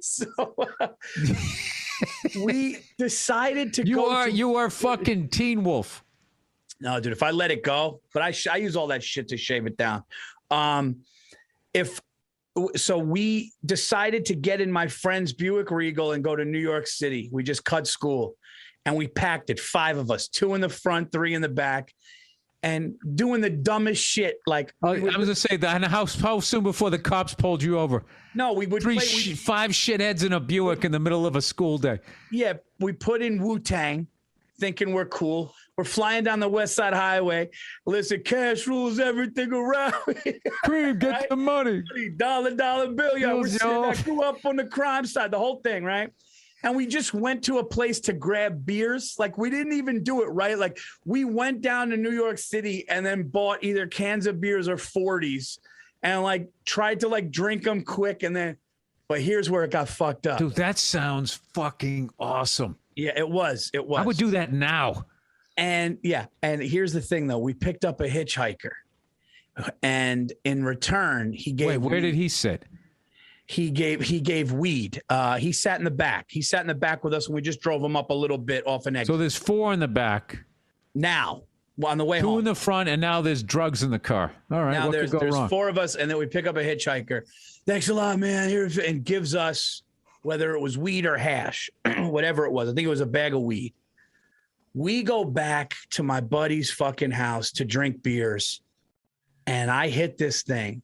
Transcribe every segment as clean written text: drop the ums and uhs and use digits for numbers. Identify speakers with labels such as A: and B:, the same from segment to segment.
A: So we decided to go.
B: You are fucking Teen Wolf.
A: No, dude, if I let it go, but I use all that shit to shave it down. So we decided to get in my friend's Buick Regal and go to New York City. We just cut school and we packed it, 5 of us, 2 in the front, 3 in the back, and doing the dumbest shit. Like
B: I was gonna say that. How soon before the cops pulled you over?
A: No, we would
B: 5 shitheads in a Buick in the middle of a school day.
A: Yeah, we put in Wu-Tang, thinking we're cool. We're flying down the West Side Highway. Listen, cash rules everything around me.
B: Cream, get right? The money.
A: Dollar bill. Yeah, I grew up on the crime side, the whole thing, right? And we just went to a place to grab beers. Like, we didn't even do it right. Like, we went down to New York City and then bought either cans of beers or 40s and, like, tried to, like, drink them quick. And then, but here's where it got fucked up.
B: Dude, that sounds fucking awesome.
A: Yeah, it was.
B: I would do that now.
A: And yeah, and here's the thing, though. We picked up a hitchhiker. And in return, he gave.
B: Wait, where did he sit?
A: He gave weed. He sat in the back. He sat in the back with us, and we just drove him up a little bit off an exit.
B: So there's 4 in the back.
A: Now, on the way
B: 2
A: home.
B: in the front, and now there's drugs in the car. All right,
A: now
B: what
A: there's
B: could go wrong?
A: 4 of us, and then we pick up a hitchhiker. Thanks a lot, man. Here's and gives us, whether it was weed or hash, whatever it was. I think it was a bag of weed. We go back to my buddy's fucking house to drink beers, and I hit this thing,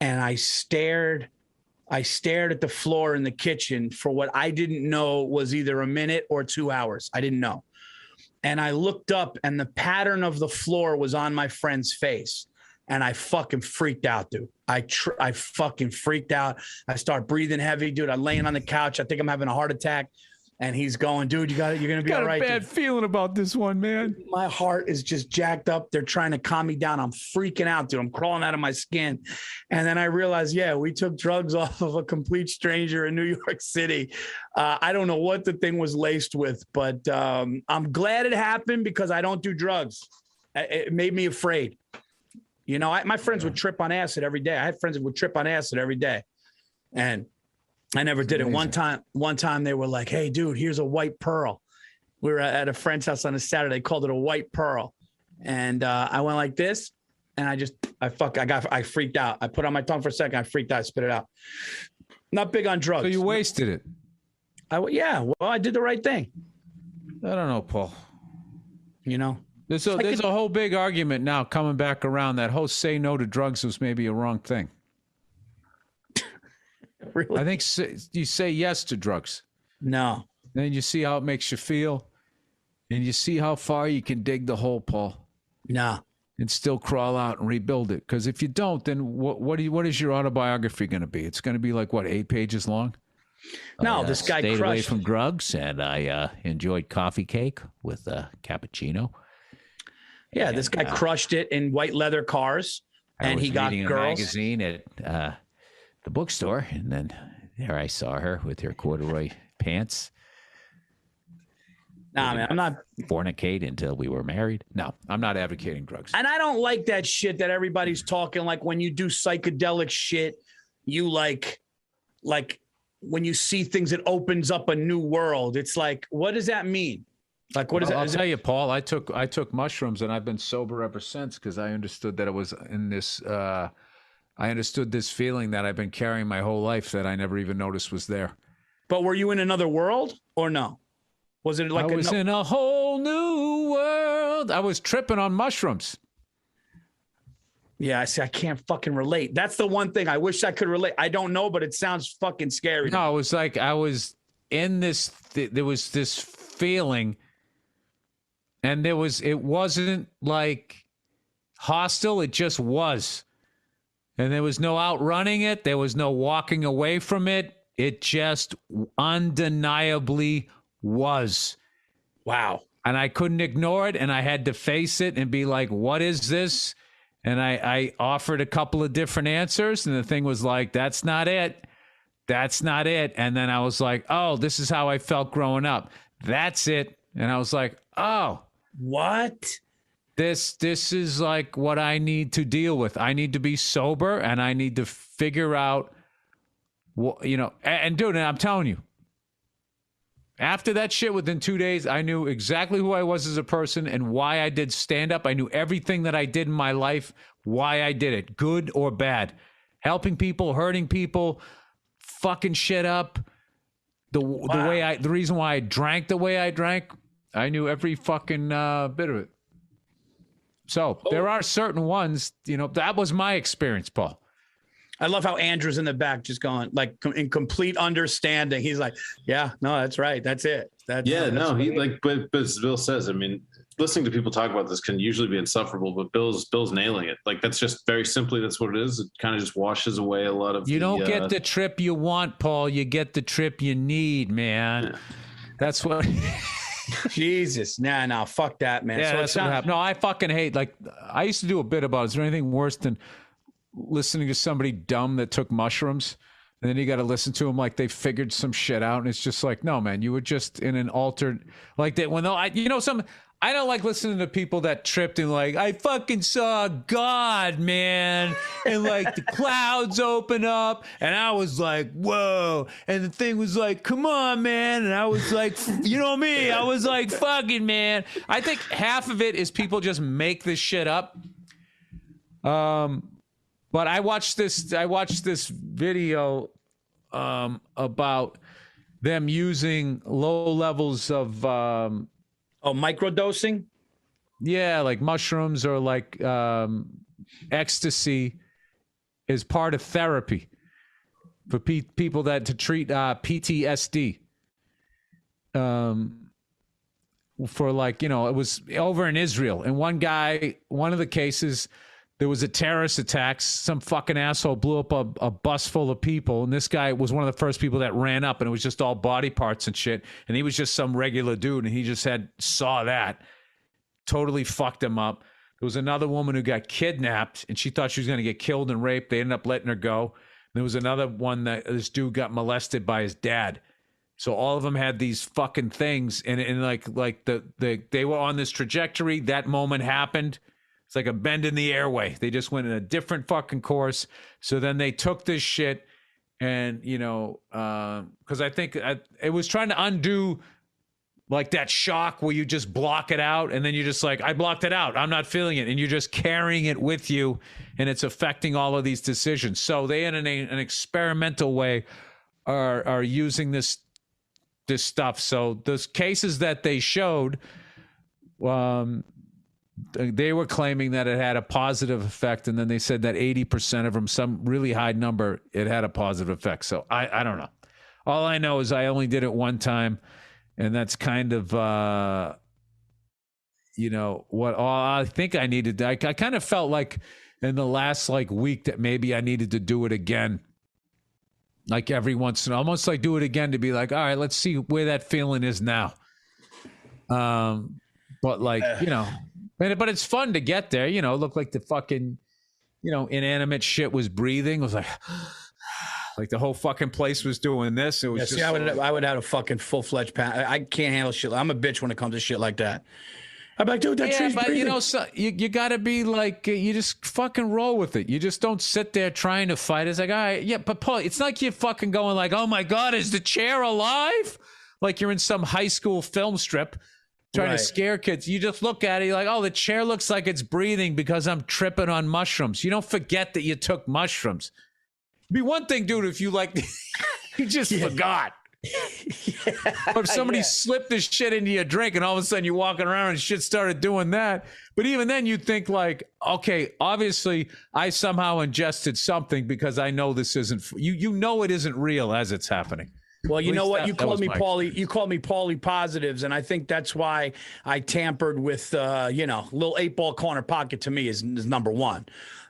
A: and I stared at the floor in the kitchen for what I didn't know was either a minute or 2 hours. I didn't know. And I looked up, and the pattern of the floor was on my friend's face. And I fucking freaked out, dude. I fucking freaked out. I start breathing heavy, dude. I'm laying on the couch. I think I'm having a heart attack. And he's going, dude, you're going to be all right.
B: Got a bad feeling about this one, man.
A: My heart is just jacked up. They're trying to calm me down. I'm freaking out, dude. I'm crawling out of my skin. And then I realized, yeah, we took drugs off of a complete stranger in New York City. I don't know what the thing was laced with, but I'm glad it happened because I don't do drugs. It made me afraid. You know, my friends would trip on acid every day. I had friends that would trip on acid every day. And I never did it. One time they were like, hey, dude, here's a white pearl. We were at a friend's house on a Saturday. They called it a white pearl. And I went like this. And I freaked out. I put it on my tongue for a second. I freaked out. I spit it out. Not big on drugs.
B: So you wasted it.
A: I did the right thing.
B: I don't know, Paul.
A: You know?
B: There's a whole big argument now coming back around that whole say no to drugs was maybe a wrong thing.
A: Really?
B: I think you say yes to drugs.
A: No.
B: Then you see how it makes you feel, and you see how far you can dig the hole, Paul.
A: No.
B: And still crawl out and rebuild it. Because if you don't, then what is your autobiography going to be? It's going to be like, what, 8 pages long?
A: No, this guy
C: stayed away
A: crushed.
C: from drugs, and I enjoyed coffee cake with cappuccino.
A: Yeah, this guy crushed it in white leather cars, and he got
C: reading
A: girls.
C: a magazine at the bookstore, and then there I saw her with her corduroy pants.
A: Nah, man, I'm not
C: fornicate until we were married.
B: No, I'm not advocating drugs.
A: And I don't like that shit that everybody's talking. Like when you do psychedelic shit, you like when you see things, it opens up a new world. It's like, what does that mean? Like, what is that?
B: I'll tell you, Paul, I took mushrooms and I've been sober ever since because I understood that it was in this, I understood this feeling that I've been carrying my whole life that I never even noticed was there.
A: But were you in another world or no? Was it like
B: I was in a whole new world. I was tripping on mushrooms.
A: Yeah, I see. I can't fucking relate. That's the one thing I wish I could relate. I don't know, but it sounds fucking scary.
B: No, it was like I was in this. There was this feeling, and it wasn't like hostile. It just was, and there was no outrunning it. There was no walking away from it. It just undeniably was.
A: Wow.
B: And I couldn't ignore it, and I had to face it and be like, "What is this?" And I offered a couple of different answers, and the thing was like, that's not it. That's not it. And then I was like, oh, this is how I felt growing up. That's it. And I was like, oh.
A: What?
B: This is like what I need to deal with. I need to be sober, and I need to figure out You know, and dude, and I'm telling you, after that shit, within 2 days, I knew exactly who I was as a person and why I did stand up. I knew everything that I did in my life, why I did it, good or bad. Helping people, hurting people, fucking shit up. The reason why I drank the way I drank, I knew every fucking bit of it. So there are certain ones, you know, that was my experience, Paul.
A: I love how Andrew's in the back just going like in complete understanding. He's like, yeah, no, that's right. That's it.
D: But as Bill says, I mean, listening to people talk about this can usually be insufferable, but Bill's nailing it. Like, that's just very simply, that's what it is. It kind of just washes away a lot of
B: You don't get the trip you want, Paul. You get the trip you need, man.
D: Yeah.
B: That's what...
A: Jesus. Nah, fuck that, man.
B: Yeah, so that's what happened. No, I fucking hate, like, I used to do a bit about it. Is there anything worse than listening to somebody dumb that took mushrooms? And then you got to listen to them like they figured some shit out. And it's just like, no, man, you were just in an altered, like that. When I don't like listening to people that tripped and like, I fucking saw God, man. And like the clouds open up and I was like, whoa. And the thing was like, come on, man. And I was like, you know me, I was like, fucking man. I think half of it is people just make this shit up. But I watched this video about them using low levels of
A: microdosing?
B: Yeah, like mushrooms or like ecstasy is part of therapy for people to treat PTSD. For like, you know, it was over in Israel. And one of the cases, there was a terrorist attack. Some fucking asshole blew up a bus full of people. And this guy was one of the first people that ran up, and it was just all body parts and shit. And he was just some regular dude. And he just saw that. Totally fucked him up. There was another woman who got kidnapped, and she thought she was going to get killed and raped. They ended up letting her go. There was another one that this dude got molested by his dad. So all of them had these fucking things. And they were on this trajectory. That moment happened. It's like a bend in the airway. They just went in a different fucking course. So then they took this shit and, you know, because I think it was trying to undo like that shock where you just block it out. And then you're just like, I blocked it out. I'm not feeling it. And you're just carrying it with you. And it's affecting all of these decisions. So they, in an experimental way, are using this stuff. So those cases that they showed, they were claiming that it had a positive effect, and then they said that 80% of them, some really high number, it had a positive effect. So I don't know. All I know is I only did it one time, and that's kind of, you know, what all I think I needed. I kind of felt like in the last like week that maybe I needed to do it again. Like every once in a while, almost like do it again to be like, all right, let's see where that feeling is now. But like, you know, but it's fun to get there. You know, it looked like the fucking, you know, inanimate shit was breathing. It was like the whole fucking place was doing this. It was
A: I would have a fucking full-fledged pan. I can't handle shit. I'm a bitch when it comes to shit like that. I'm like, dude, that tree's breathing.
B: You know, so you got to be like, you just fucking roll with it. You just don't sit there trying to fight. It's like, all right, yeah, but Paul, it's like you're fucking going like, oh my God, is the chair alive? Like you're in some high school film strip trying to scare kids. You just look at it, you're like, oh, the chair looks like it's breathing because I'm tripping on mushrooms. You don't forget that you took mushrooms. It'd be one thing, dude, if you like, you just forgot. Or if somebody slipped this shit into your drink and all of a sudden you're walking around and shit started doing that. But even then you think like, okay, obviously I somehow ingested something because I know this isn't, you know it isn't real as it's happening.
A: Well, you know what? You called me Paulie. You called me Paulie Positives, and I think that's why I tampered with, you know, little 8-ball corner pocket to me is number one.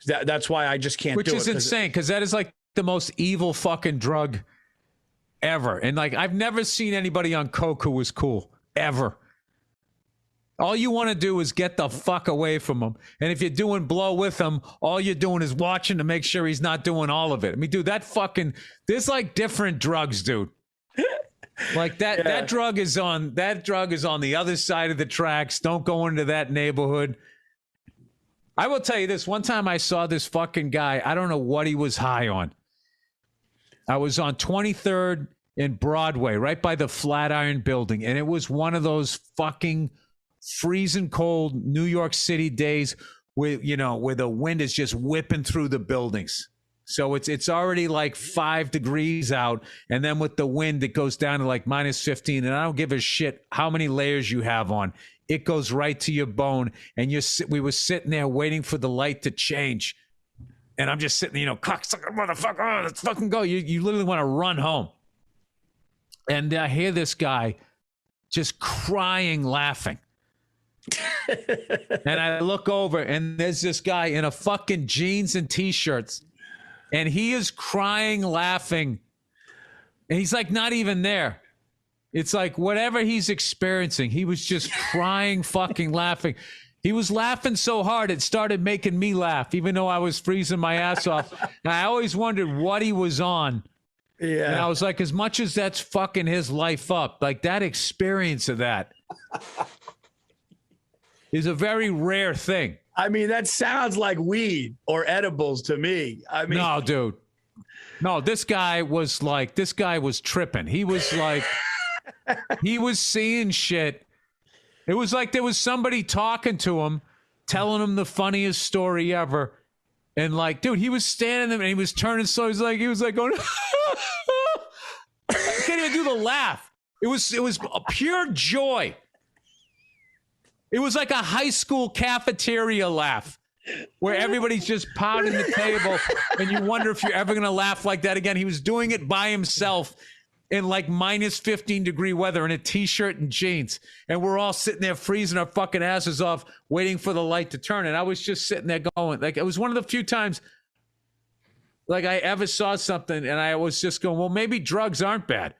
A: That's why I just can't do it.
B: Which is insane because that is like the most evil fucking drug ever. And like, I've never seen anybody on coke who was cool ever. All you want to do is get the fuck away from him. And if you're doing blow with him, all you're doing is watching to make sure he's not doing all of it. I mean, dude, there's like different drugs, dude. Like that drug is on the other side of the tracks. Don't go into that neighborhood. I will tell you this. One time I saw this fucking guy. I don't know what he was high on. I was on 23rd in Broadway, right by the Flatiron Building. And it was one of those fucking freezing cold New York City days where the wind is just whipping through the buildings. So it's already like 5 degrees out. And then with the wind, it goes down to like minus 15. And I don't give a shit how many layers you have on. It goes right to your bone. And we were sitting there waiting for the light to change. And I'm just sitting, cocksucker, motherfucker, oh, let's fucking go. You literally want to run home. And I hear this guy just crying, laughing. And I look over, and there's this guy in a fucking jeans and T-shirts. And he is crying, laughing. And he's like not even there. It's like whatever he's experiencing, he was just crying, fucking laughing. He was laughing so hard, it started making me laugh, even though I was freezing my ass off. And I always wondered what he was on. Yeah. And I was like, as much as that's fucking his life up, like that experience of that is a very rare thing.
A: I mean, that sounds like weed or edibles to me. I mean,
B: no, dude. No, this guy was tripping. He was like, he was seeing shit. It was like there was somebody talking to him, telling him the funniest story ever. And like, dude, he was standing there and he was turning so he was like going, I can't even do the laugh. It was a pure joy. It was like a high school cafeteria laugh where everybody's just pounding the table and you wonder if you're ever going to laugh like that again. He was doing it by himself in like minus 15-degree weather in a T-shirt and jeans. And we're all sitting there freezing our fucking asses off, waiting for the light to turn. And I was just sitting there going, like, it was one of the few times like I ever saw something and I was just going, well, maybe drugs aren't bad.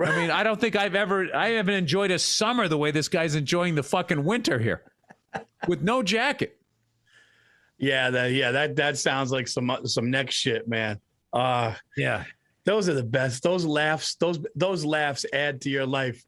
B: I mean, I don't think I haven't enjoyed a summer the way this guy's enjoying the fucking winter here with no jacket.
A: Yeah, that sounds like some next shit, man.
B: Yeah.
A: Those are the best. Those laughs add to your life.